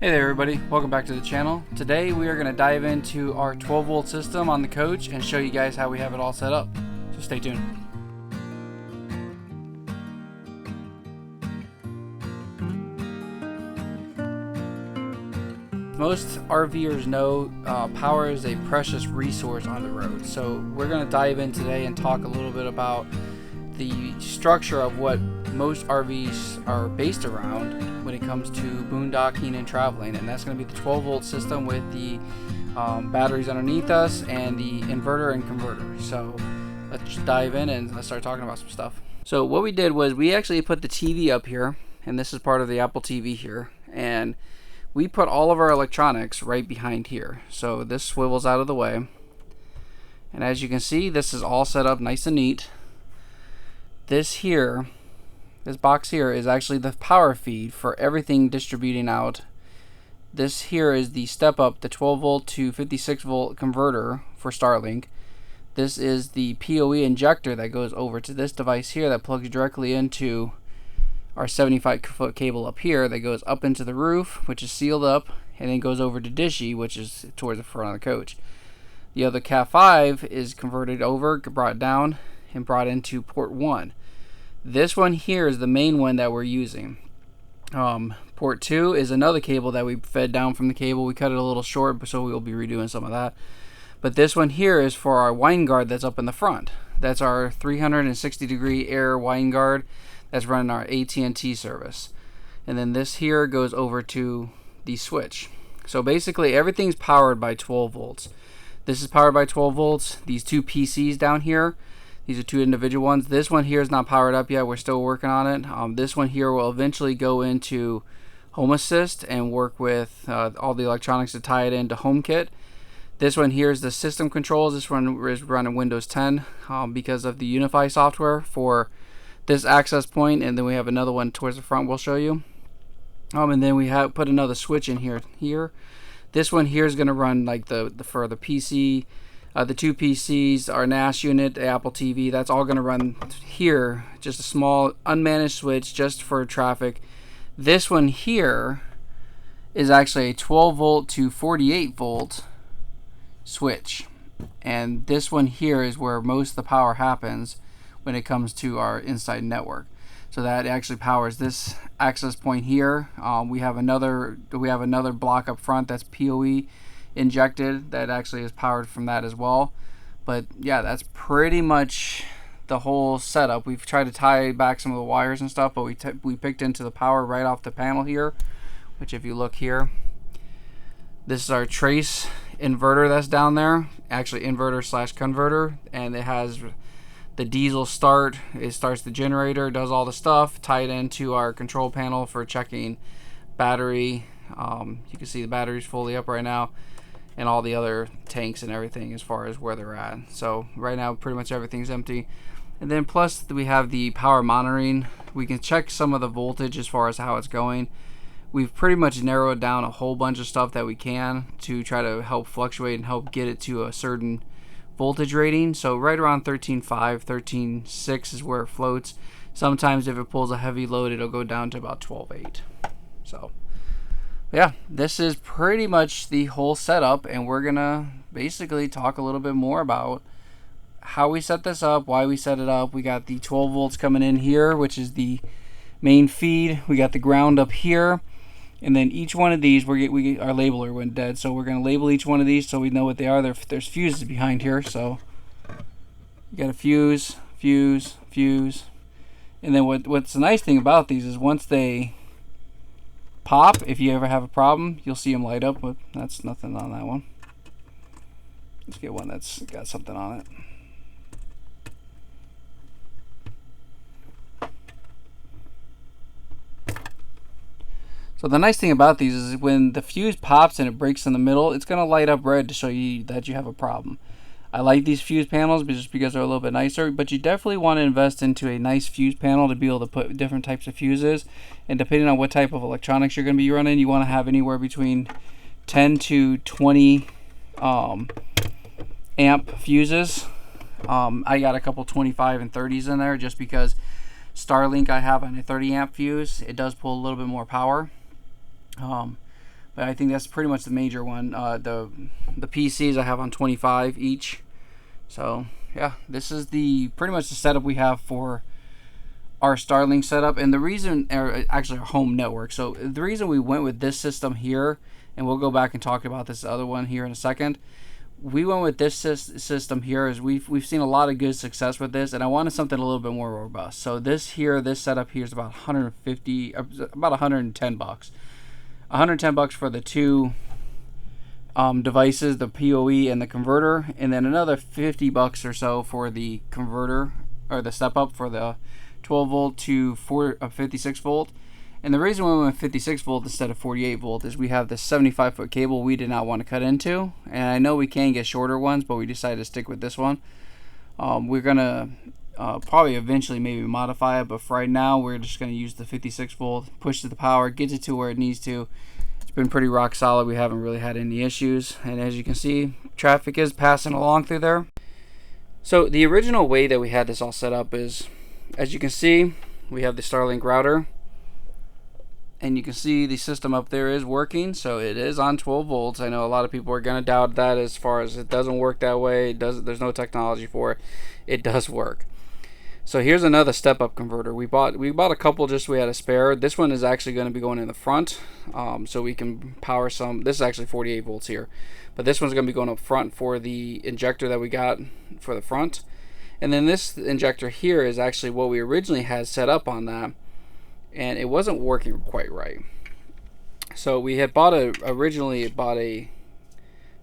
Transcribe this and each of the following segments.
Hey there everybody, welcome back to the channel. Today we are going to dive into our 12 volt system on the coach and show you guys how we have it all set up. So stay tuned. Most RVers know power is a precious resource on the road. So we're going to dive in today and talk a little bit about the structure of what most RVs are based around when it comes to boondocking and traveling, and that's going to be the 12 volt system with the batteries underneath us and the inverter and converter. So let's just dive in and let's start talking about some stuff. So what we did was we actually put the TV up here, and this is part of the Apple TV here, and we put all of our electronics right behind here. So this swivels out of the way, and as you can see, this is all set up nice and neat. This box here is actually the power feed for everything distributing out. This here is the step up, the 12 volt to 56 volt converter for Starlink. This is the PoE injector that goes over to this device here that plugs directly into our 75 foot cable up here that goes up into the roof, which is sealed up, and then goes over to Dishy, which is towards the front of the coach. The other Cat5 is converted over, brought down, and brought into port 1. This one here is the main one that we're using. Port 2 is another cable that we fed down from the cable. We cut it a little short, so we'll be redoing some of that. But this one here is for our wind guard that's up in the front. That's our 360 degree air wind guard that's running our AT&T service. And then this here goes over to the switch. So basically everything's powered by 12 volts. This is powered by 12 volts. These two PCs down here, these are two individual ones. This one here is not powered up yet. We're still working on it. This one here will eventually go into Home Assist and work with all the electronics to tie it into HomeKit. This one here is the system controls. This one is running Windows 10 because of the Unify software for this access point. And then we have another one towards the front we'll show you. And then we have put another switch in here. This one here is going to run like for the PC. The two PCs, our NAS unit, the Apple TV, that's all going to run here. Just a small unmanaged switch just for traffic. This one here is actually a 12 volt to 48 volt switch. And this one here is where most of the power happens when it comes to our inside network. So that actually powers this access point here. We have another block up front that's PoE injected that actually is powered from that as well. But yeah, that's pretty much the whole setup. We've tried to tie back some of the wires and stuff, but we picked into the power right off the panel here, which if you look here, this is our trace inverter that's down there, actually inverter slash converter, and it has the diesel start. It starts the generator, does all the stuff, tie it into our control panel for checking battery. You can see the battery's fully up right now, and all the other tanks and everything as far as where they're at. So right now pretty much everything's empty. And then plus we have the power monitoring. We can check some of the voltage as far as how it's going. We've pretty much narrowed down a whole bunch of stuff that we can to try to help fluctuate and help get it to a certain voltage rating. So right around 13.5, 13.6 is where it floats. Sometimes if it pulls a heavy load, it'll go down to about 12.8. So yeah, this is pretty much the whole setup, and we're gonna basically talk a little bit more about how we set this up, why we set it up. We got the 12 volts coming in here, which is the main feed. We got the ground up here, and then each one of these our labeler went dead, so we're gonna label each one of these so we know what they are. There's fuses behind here, so you got a fuse, and then what's the nice thing about these is once they pop, if you ever have a problem, you'll see them light up, but that's nothing on that one. Let's get one that's got something on it. So the nice thing about these is when the fuse pops and it breaks in the middle, it's going to light up red to show you that you have a problem. I like these fuse panels just because they're a little bit nicer, but you definitely want to invest into a nice fuse panel to be able to put different types of fuses. And depending on what type of electronics you're going to be running, you want to have anywhere between 10 to 20 amp fuses. I got a couple 25 and 30s in there just because Starlink I have on a 30 amp fuse. It does pull a little bit more power. but I think that's pretty much the major one. The PCs I have on 25 each. So yeah, this is pretty much the setup we have for our Starlink setup, and the reason, or actually our home network. So the reason we went with this system here, and we'll go back and talk about this other one here in a second. We went with this system here is we've seen a lot of good success with this, and I wanted something a little bit more robust. So this setup here is about 150, about 110 bucks. 110 bucks for the two devices, the PoE and the converter, and then another 50 bucks or so for the converter, or the step up for the 12 volt to 56 volt. And the reason we went with 56 volt instead of 48 volt is we have this 75-foot cable we did not want to cut into, and I know we can get shorter ones, but we decided to stick with this one. We're gonna probably eventually maybe modify it, but for right now we're just gonna use the 56 volt, push to the power, get it to where it needs to. It's been pretty rock solid. We haven't really had any issues, and as you can see, traffic is passing along through there. So the original way that we had this all set up is, as you can see, we have the Starlink router, and you can see the system up there is working, so it is on 12 volts. I know a lot of people are going to doubt that, as far as it doesn't work that way. There's no technology for it. It does work. So here's another step-up converter. We bought a couple just so we had a spare. This one is actually going to be going in the front, so we can power some. This is actually 48 volts here, but this one's going to be going up front for the injector that we got for the front. And then this injector here is actually what we originally had set up on that, and it wasn't working quite right. So we had originally bought a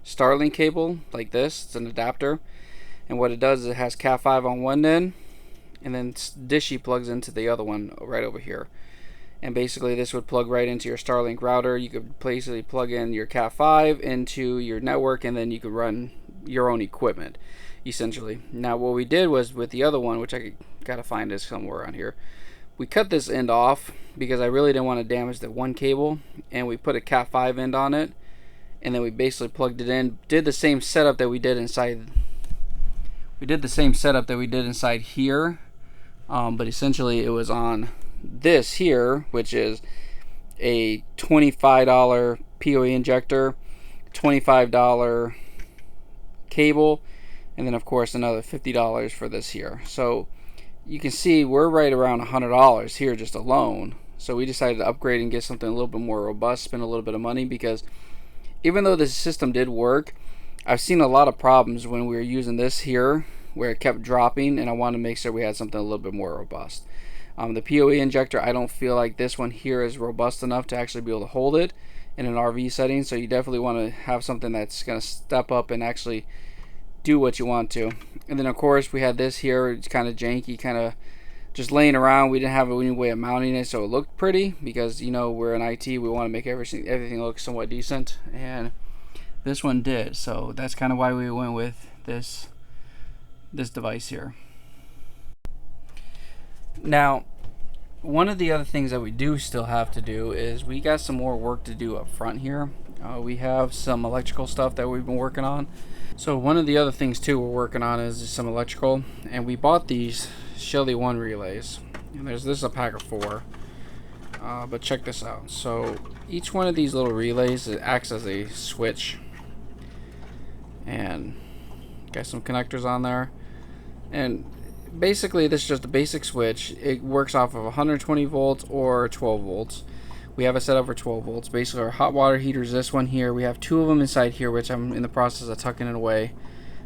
Starlink cable like this. It's an adapter, and what it does is it has Cat5 on one end, and then Dishy plugs into the other one right over here. And basically this would plug right into your Starlink router. You could basically plug in your Cat5 into your network, and then you could run your own equipment essentially. Now what we did was with the other one, which I gotta find this somewhere around here, we cut this end off because I really didn't want to damage the one cable, and we put a Cat5 end on it, and then we basically plugged it in, did the same setup that we did inside here, but essentially it was on this here, which is a $25 PoE injector, $25 cable, and then of course another $50 for this here. So you can see we're right around $100 here just alone. So we decided to upgrade and get something a little bit more robust, spend a little bit of money, because even though the system did work, I've seen a lot of problems when we were using this here where it kept dropping, and I wanted to make sure we had something a little bit more robust. The PoE injector, I don't feel like this one here is robust enough to actually be able to hold it in an RV setting, so you definitely want to have something that's going to step up and actually do what you want to. And then of course we had this here. It's kind of janky, kind of just laying around. We didn't have any way of mounting it so it looked pretty, because you know we're in IT, we want to make everything look somewhat decent, and this one did. So that's kind of why we went with this device here. Now one of the other things that we do still have to do is we got some more work to do up front here. We have some electrical stuff that we've been working on. So one of the other things too we're working on is some electrical, and we bought these Shelly 1 relays, and this is a pack of 4, but check this out. So each one of these little relays, it acts as a switch, and got some connectors on there, and basically this is just a basic switch. It works off of 120 volts or 12 volts. We have it set up for 12 volts. Basically our hot water heater is this one here. We have 2 of them inside here, which I'm in the process of tucking it away.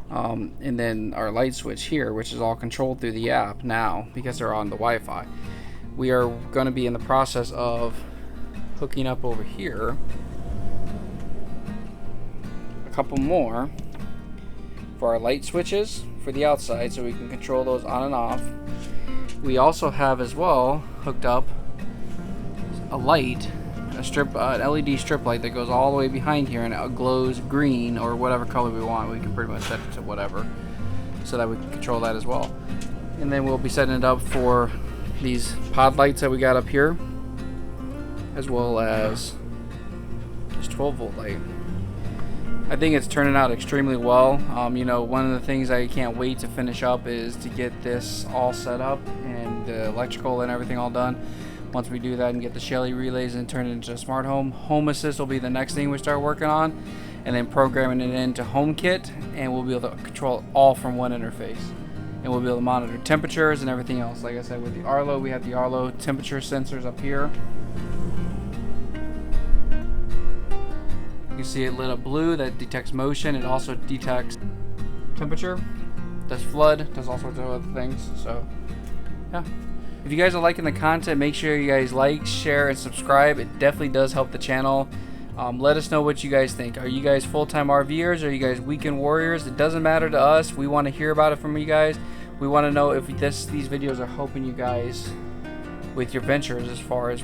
And then our light switch here, which is all controlled through the app now because they're on the Wi-Fi. We are going to be in the process of hooking up over here a couple more for our light switches for the outside, so we can control those on and off. We also have as well hooked up a light, an LED strip light that goes all the way behind here, and it glows green or whatever color we want. We can pretty much set it to whatever, so that we can control that as well. And then we'll be setting it up for these pod lights that we got up here, as well as this 12 volt light. I think it's turning out extremely well. You know, one of the things I can't wait to finish up is to get this all set up and the electrical and everything all done. Once we do that and get the Shelly relays and turn it into a smart home, Home Assist will be the next thing we start working on, and then programming it into HomeKit, and we'll be able to control it all from one interface. And we'll be able to monitor temperatures and everything else. Like I said, with the Arlo, we have the Arlo temperature sensors up here. You can see it lit up blue. That detects motion. It also detects temperature, does flood, does all sorts of other things. So yeah, if you guys are liking the content, make sure you guys like, share, and subscribe. It definitely does help the channel. Let us know what you guys think. Are you guys full-time RVers? Are you guys weekend warriors? It doesn't matter to us. We want to hear about it from you guys. We want to know if these videos are helping you guys with your ventures as far as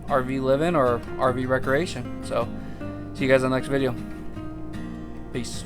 RV living or RV recreation. So see you guys on the next video. Peace.